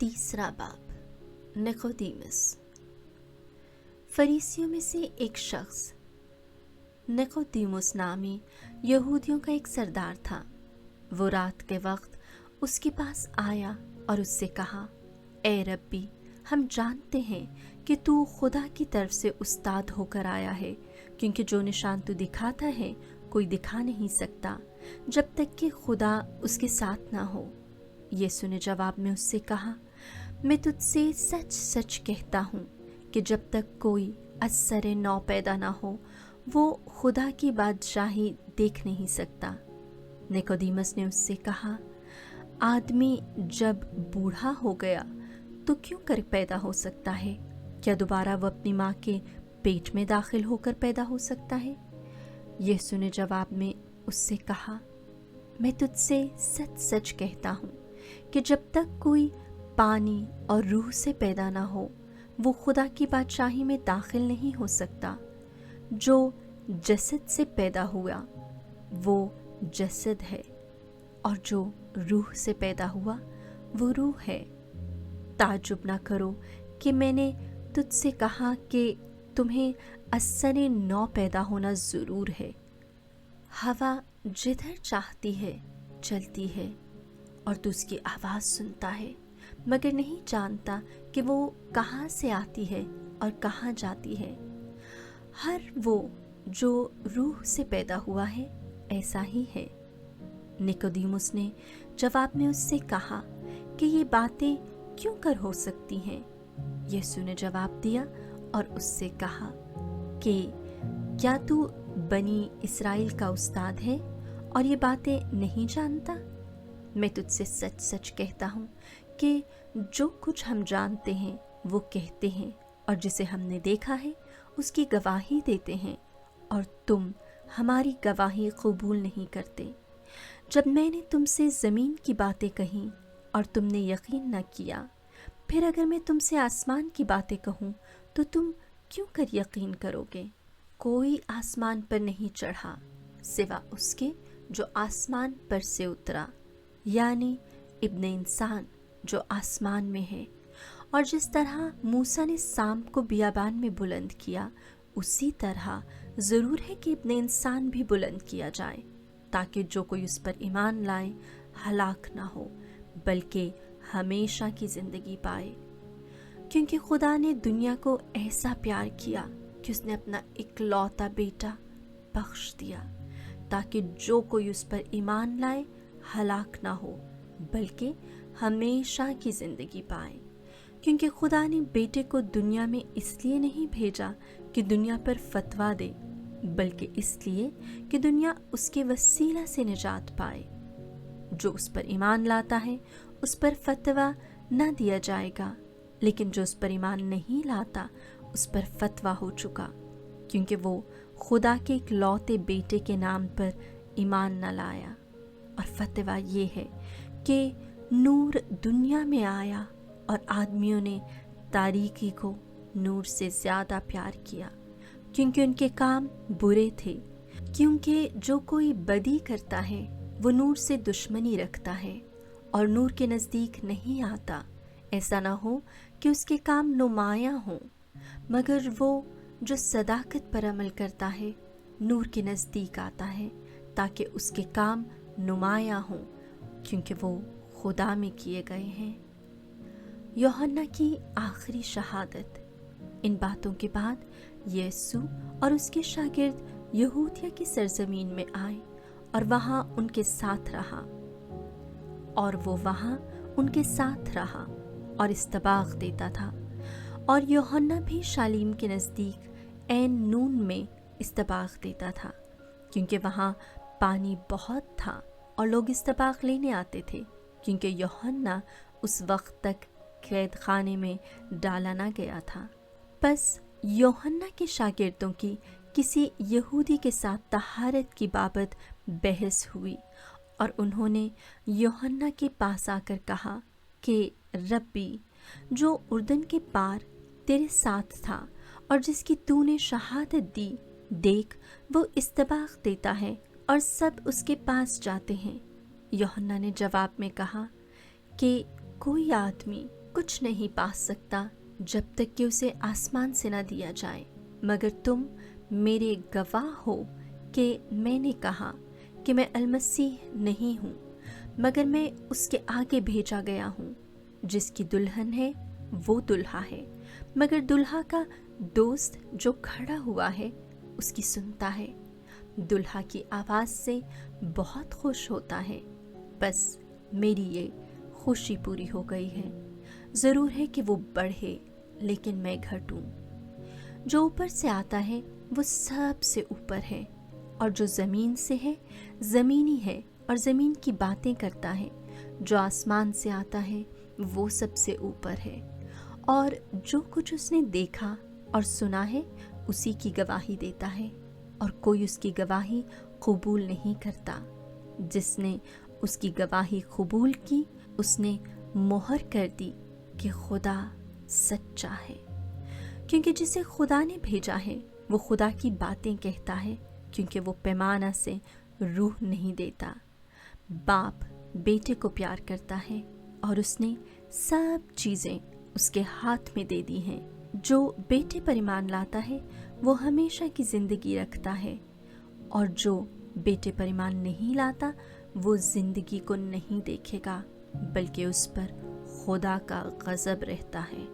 तीसरा बाब। निकोदेमुस। फरीसियों में से एक शख्स निकोदेमुस नामी यहूदियों का एक सरदार था। वो रात के वक्त उसके पास आया और उससे कहा, ए रब्बी, हम जानते हैं कि तू खुदा की तरफ से उस्ताद होकर आया है, क्योंकि जो निशान तू दिखाता है कोई दिखा नहीं सकता जब तक कि खुदा उसके साथ ना हो। यीशु ने जवाब में उससे कहा, मैं तुझसे सच सच कहता हूँ कि जब तक कोई असर नौ पैदा ना हो वो खुदा की बादशाही देख नहीं सकता। निकोदेमुस ने उससे कहा, आदमी जब बूढ़ा हो गया तो क्यों कर पैदा हो सकता है? क्या दोबारा वो अपनी माँ के पेट में दाखिल होकर पैदा हो सकता है? यीशु ने जवाब में उससे कहा, मैं तुझसे सच सच कहता हूँ कि जब तक कोई पानी और रूह से पैदा ना हो वो खुदा की बादशाही में दाखिल नहीं हो सकता। जो जसद से पैदा हुआ वो जसद है और जो रूह से पैदा हुआ वो रूह है। ताज्जुब ना करो कि मैंने तुझसे कहा कि तुम्हें असर नौ पैदा होना ज़रूर है। हवा जिधर चाहती है चलती है और तू उसकी आवाज़ सुनता है मगर नहीं जानता कि वो कहाँ से आती है और कहाँ जाती है। हर वो जो रूह से पैदा हुआ है ऐसा ही है। निकोदेमुस ने जवाब में उससे कहा कि ये बातें क्यों कर हो सकती हैं? यीशु ने जवाब दिया और उससे कहा कि क्या तू बनी इस्राएल का उस्ताद है और ये बातें नहीं जानता? मैं तुझसे सच सच कहता हूँ कि जो कुछ हम जानते हैं वो कहते हैं और जिसे हमने देखा है उसकी गवाही देते हैं, और तुम हमारी गवाही कबूल नहीं करते। जब मैंने तुमसे ज़मीन की बातें कहीं और तुमने यकीन न किया, फिर अगर मैं तुमसे आसमान की बातें कहूँ तो तुम क्यों कर यकीन करोगे? कोई आसमान पर नहीं चढ़ा सिवा उसके जो आसमान पर से उतरा, यानी इब्ने इंसान जो आसमान में है। और जिस तरह मूसा ने शाम को बियाबान में बुलंद किया, उसी तरह ज़रूर है कि इब्ने इंसान भी बुलंद किया जाए, ताकि जो कोई उस पर ईमान लाए हलाक ना हो बल्कि हमेशा की ज़िंदगी पाए। क्योंकि खुदा ने दुनिया को ऐसा प्यार किया कि उसने अपना इकलौता बेटा बख्श दिया, ताकि जो कोई उस पर ईमान लाए हलाक ना हो बल्कि हमेशा की ज़िंदगी पाए। क्योंकि खुदा ने बेटे को दुनिया में इसलिए नहीं भेजा कि दुनिया पर फतवा दे, बल्कि इसलिए कि दुनिया उसके वसीला से निजात पाए। जो उस पर ईमान लाता है उस पर फतवा न दिया जाएगा, लेकिन जो उस पर ईमान नहीं लाता उस पर फतवा हो चुका, क्योंकि वो खुदा के इकलौते बेटे के नाम पर ईमान न लाया। और फतवा ये है कि नूर दुनिया में आया और आदमियों ने तारीकी को नूर से ज़्यादा प्यार किया, क्योंकि उनके काम बुरे थे। क्योंकि जो कोई बदी करता है वो नूर से दुश्मनी रखता है और नूर के नज़दीक नहीं आता, ऐसा ना हो कि उसके काम नुमायाँ हों। मगर वो जो सदाकत पर अमल करता है नूर के नज़दीक आता है, ताकि उसके काम नुमायाँ हों, क्योंकि वो खुदा में किए गए हैं। यूहन्ना की आखिरी शहादत। इन बातों के बाद यीशु और उसके शागिर्द यहूदिया की सरजमीन में आए और वहाँ उनके साथ रहा। और वो वहाँ उनके साथ रहा और इस्तबाग देता था। और यूहन्ना भी शालीम के नज़दीक ऐन नून में इस्तबाग देता था, क्योंकि वहाँ पानी बहुत था और लोग इस्तबाग लेने आते थे, क्योंकि यूहन्ना उस वक्त तक कैद खाने में डाला ना गया था। बस यूहन्ना के शागिर्दों की किसी यहूदी के साथ तहारत की बाबत बहस हुई और उन्होंने यूहन्ना के पास आकर कहा कि रब्बी, जो उर्दन के पार तेरे साथ था और जिसकी तूने शहादत दी, देख वो इस्तबाग देता है और सब उसके पास जाते हैं। यूहन्ना ने जवाब में कहा कि कोई आदमी कुछ नहीं पा सकता जब तक कि उसे आसमान से न दिया जाए, मगर तुम मेरे गवाह हो कि मैंने कहा कि मैं अलमसीह नहीं हूँ, मगर मैं उसके आगे भेजा गया हूँ। जिसकी दुल्हन है वो दुल्हा है, मगर दुल्हा का दोस्त जो खड़ा हुआ है उसकी सुनता है, दुल्हा की आवाज़ से बहुत खुश होता है। बस मेरी ये खुशी पूरी हो गई है। ज़रूर है कि वो बढ़े लेकिन मैं घटूं। जो ऊपर से आता है वो सबसे ऊपर है, और जो ज़मीन से है ज़मीनी है और ज़मीन की बातें करता है। जो आसमान से आता है वो सबसे ऊपर है, और जो कुछ उसने देखा और सुना है उसी की गवाही देता है, और कोई उसकी गवाही कबूल नहीं करता। जिसने उसकी गवाही कबूल की उसने मोहर कर दी कि खुदा सच्चा है, क्योंकि जिसे खुदा ने भेजा है वो खुदा की बातें कहता है, क्योंकि वो पैमाना से रूह नहीं देता। बाप बेटे को प्यार करता है और उसने सब चीज़ें उसके हाथ में दे दी हैं। जो बेटे पर ईमान लाता है वो हमेशा की ज़िंदगी रखता है, और जो बेटे पर ईमान नहीं लाता वो ज़िंदगी को नहीं देखेगा, बल्कि उस पर खुदा का गज़ब रहता है।